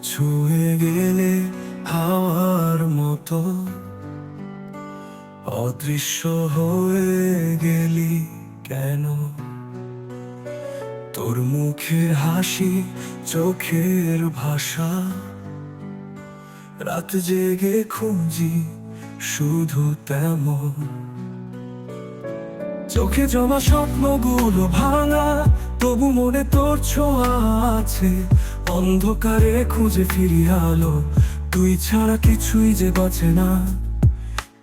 ছুঁয়ে গেলে হাওয়ার মতো অদৃশ্য হয়ে গেলি কেন? তোর মুখের হাসি, চোখের ভাষা, রাত জেগে খুঁজি শুধু তেমন। চোখে জমা স্বপ্নগুলো ভাঙা, তবু মনে তোর ছোঁয়া আছে। অন্ধকারে খুঁজে ফিরি আলো, তুই ছাড়া কিছুই যে বাঁচে না।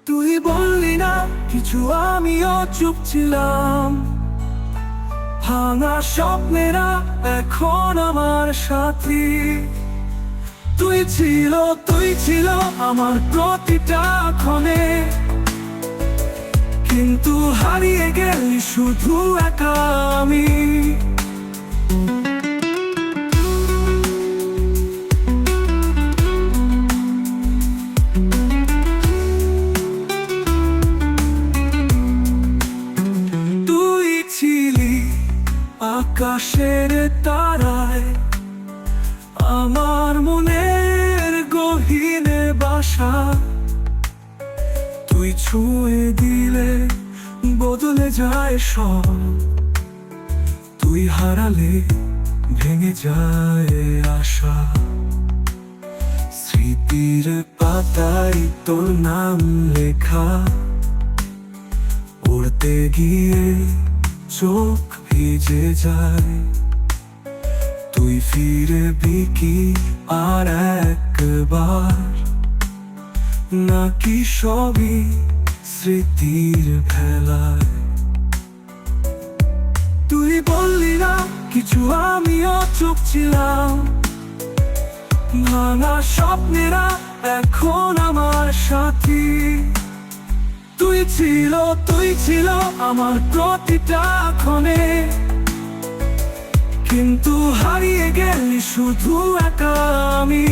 তুই বললি না কিছু, আমিও চুপ ছিলাম। ভাঙা স্বপ্নেরা এখন আমার সাথী। তুই ছিল আমার প্রতিটা ক্ষণে, কিন্তু হারিয়ে গেলি শুধু একা আমি। তুই ছিলি আকাশের তারায়, আমার মনের গহীনে বাসা। তুই ছুঁয়ে দিলে বদলে যায় সব, তুই হারালে ভেঙে যায় আশা। স্মৃতির পাতায় তোর নাম লেখা, পড়তে গিয়ে চোখ ভিজে যায়। তুই ফিরবি কি আর একবার, নাকি সবই স্মৃতির ভেলায়? তুই বললি না কিছু, আমিও চুপ ছিলাম। ভাঙা স্বপ্নেরা এখন আমার সাথী। তুই ছিল আমার প্রতিটা ক্ষণে, কিন্তু হারিয়ে গেলি শুধু একা আমি।